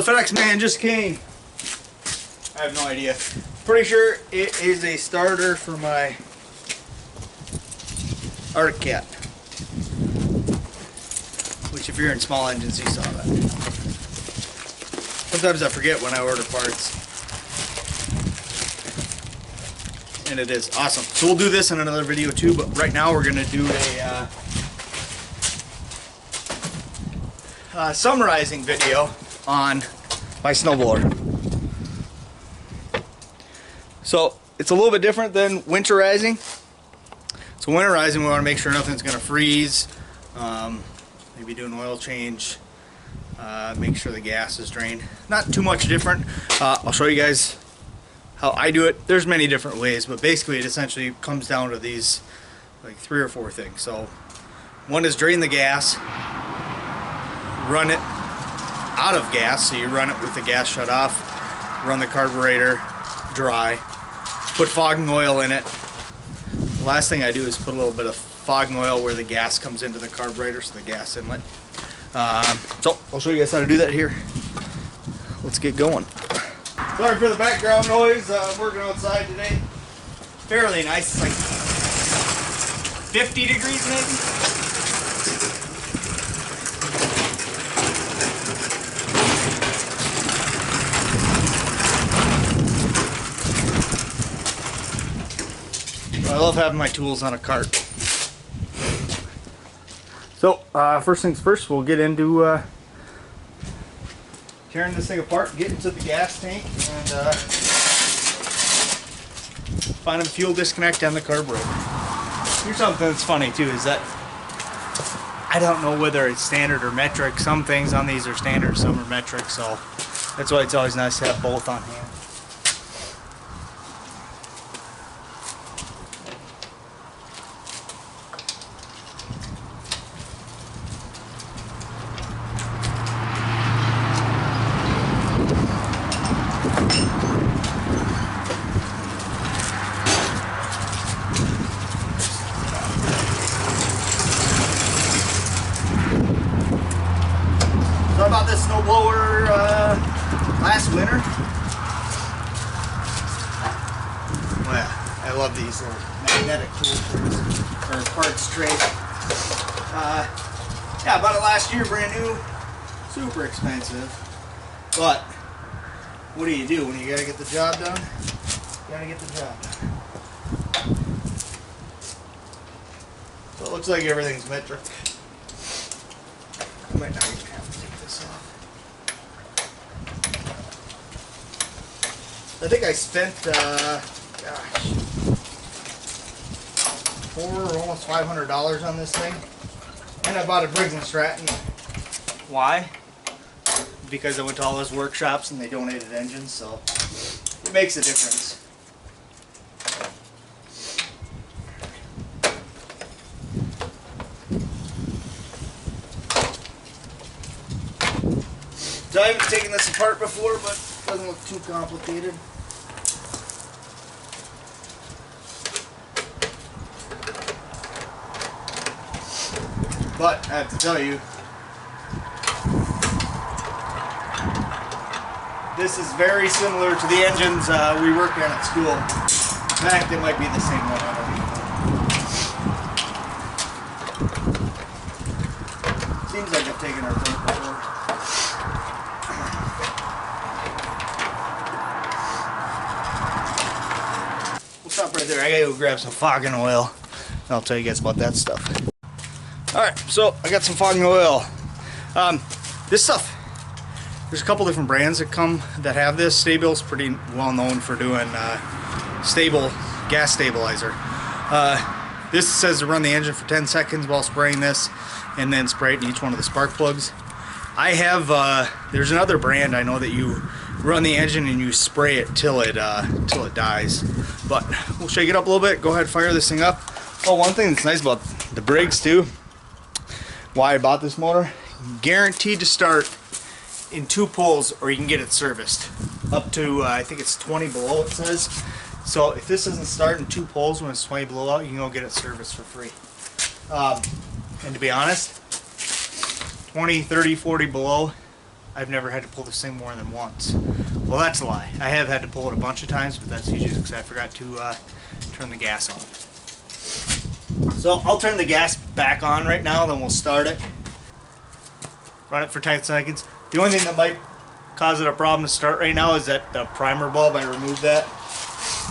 FedEx man just came. I have no idea. Pretty sure it is a starter for my Arctic Cat. Which if you're in small engines, you saw that. Sometimes I forget when I order parts. And it is awesome. So we'll do this in another video too, but right now we're going to do a summer-izing video on my snowblower. So it's a little bit different than winterizing. So winterizing, we want to make sure nothing's going to freeze. Maybe do an oil change. Make sure the gas is drained. Not too much different. I'll show you guys how I do it. There's many different ways, but basically it essentially comes down to these like 3 or 4 things. So one is drain the gas, run it out of gas, so you run it with the gas shut off, run the carburetor dry, put fogging oil in it. The last thing I do is put a little bit of fogging oil where the gas comes into the carburetor, so the gas inlet. So I'll show you guys how to do that here. Let's get going. Sorry for the background noise. I'm working outside today. Fairly nice. It's like 50 degrees maybe. I love having my tools on a cart. So, first things first, we'll get into tearing this thing apart, get into the gas tank, and find a fuel disconnect on the carburetor. Here's something that's funny too, is that I don't know whether it's standard or metric. Some things on these are standard, some are metric, so that's why it's always nice to have both on hand. So I bought this snowblower last winter. Well, yeah, I love these little magnetic tool or parts tray. Yeah, I bought it last year, brand new, super expensive. But what do you do when you gotta get the job done? You gotta get the job done. So it looks like everything's metric. I might not even have to take this off. I think I spent, gosh, almost $500 on this thing. And I bought a Briggs & Stratton. Why? Because I went to all those workshops and they donated engines, so it makes a difference. So I haven't taken this apart before, but it doesn't look too complicated. But I have to tell you, this is very similar to the engines we worked on at school. In fact, it might be the same one. I don't know. Seems like I've taken our apart before. We'll stop right there. I gotta go grab some fogging oil. And I'll tell you guys about that stuff. Alright, so I got some fogging oil. This stuff, there's a couple different brands that have this. Stable's pretty well known for doing stable gas stabilizer. This says to run the engine for 10 seconds while spraying this, and then spray it in each one of the spark plugs. I have, there's another brand I know that you run the engine and you spray it till it dies. But we'll shake it up a little bit. Go ahead and fire this thing up. Oh, one thing that's nice about the Briggs too, why I bought this motor, guaranteed to start in 2 pulls, or you can get it serviced up to I think it's 20 below, it says. So if this doesn't start in 2 pulls when it's 20 below out, you can go get it serviced for free. And to be honest, 20, 30, 40 below, I've never had to pull this thing more than once. Well, that's a lie. I have had to pull it a bunch of times, but that's usually because I forgot to turn the gas on. So I'll turn the gas back on right now, then we'll start it. Run it for 10 seconds. The only thing that might cause it a problem to start right now is that the primer bulb. I removed that.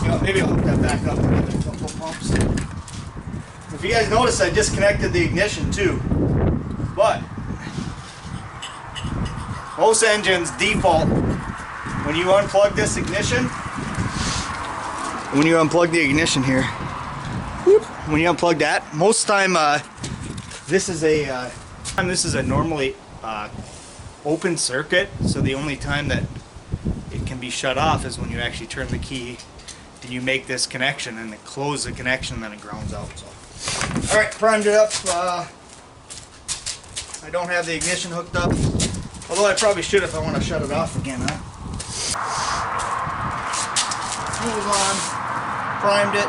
You know, maybe I'll hook that back up with a couple pumps. If you guys notice, I disconnected the ignition too. But most engines default when you unplug this ignition. When you unplug the ignition here, when you unplug that, most time this is a normally open circuit, so the only time that it can be shut off is when you actually turn the key and you make this connection and it closes the connection and then it grounds out. So, all right, primed it up. I don't have the ignition hooked up, although I probably should if I want to shut it off again, huh? Move on. Primed it.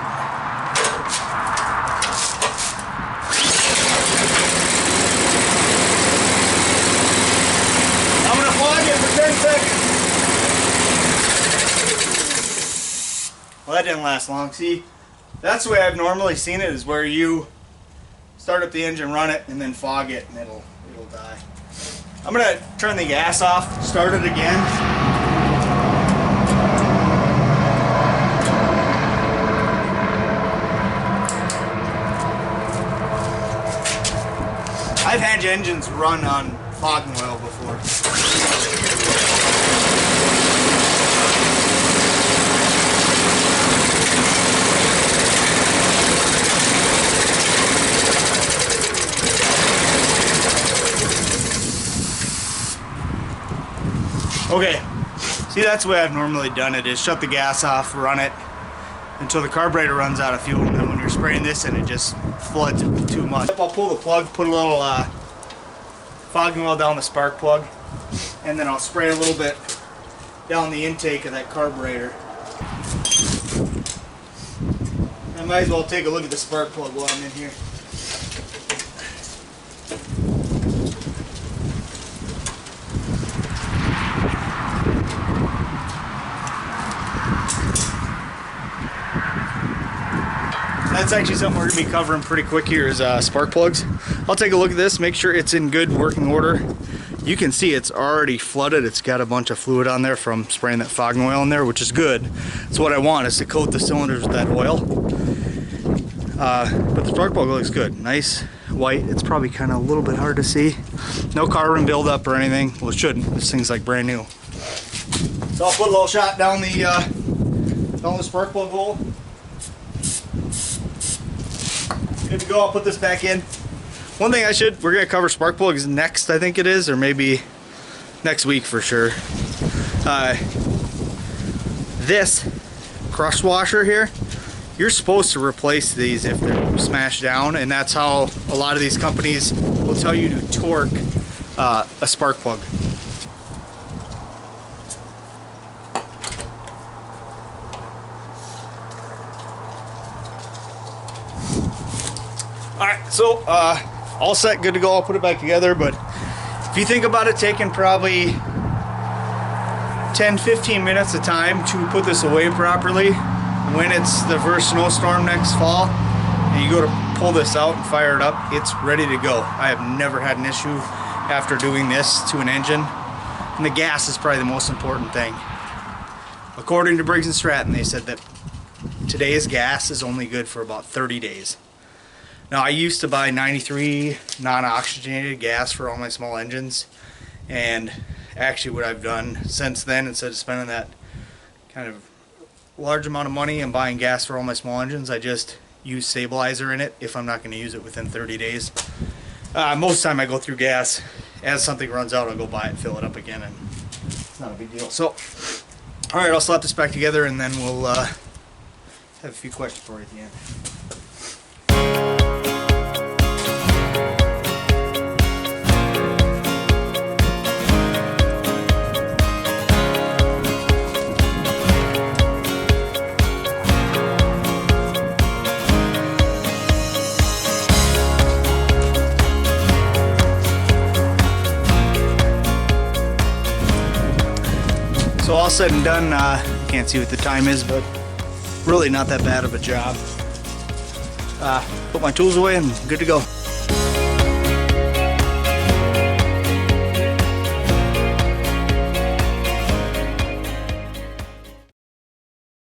I'm going to plug it for 10 seconds. Well, that didn't last long. See, that's the way I've normally seen it, is where you start up the engine, run it, and then fog it, and it'll die. I'm going to turn the gas off, start it again. I've had engines run on fogging oil before. Okay, see, that's the way I've normally done it, is shut the gas off, run it until the carburetor runs out of fuel, and then when you're spraying this in, it just floods it too much. I'll pull the plug, put a little fogging oil down the spark plug, and then I'll spray a little bit down the intake of that carburetor. I might as well take a look at the spark plug while I'm in here. That's actually something we're going to be covering pretty quick here, is spark plugs. I'll take a look at this, make sure it's in good working order. You can see it's already flooded. It's got a bunch of fluid on there from spraying that fogging oil in there, which is good. That's what I want, is to coat the cylinders with that oil. But the spark plug looks good. Nice, white. It's probably kind of a little bit hard to see. No carbon buildup or anything. Well, it shouldn't. This thing's like brand new. So I'll put a little shot down the spark plug hole. Good to go. I'll put this back in. One thing we're going to cover spark plugs next, I think it is, or maybe next week for sure. This crush washer here, you're supposed to replace these if they're smashed down, and that's how a lot of these companies will tell you to torque a spark plug. Alright, so all set, good to go. I'll put it back together, but if you think about it taking probably 10-15 minutes of time to put this away properly, when it's the first snowstorm next fall and you go to pull this out and fire it up, it's ready to go. I have never had an issue after doing this to an engine, and the gas is probably the most important thing. According to Briggs & Stratton, they said that today's gas is only good for about 30 days. Now, I used to buy 93 non-oxygenated gas for all my small engines, and actually what I've done since then, instead of spending that kind of large amount of money and buying gas for all my small engines, I just use stabilizer in it if I'm not going to use it within 30 days. Most of the time I go through gas. As something runs out, I'll go buy it, fill it up again, and it's not a big deal. So, alright, I'll slap this back together and then we'll have a few questions for you at the end. So all said and done, can't see what the time is, but really not that bad of a job. Put my tools away and good to go.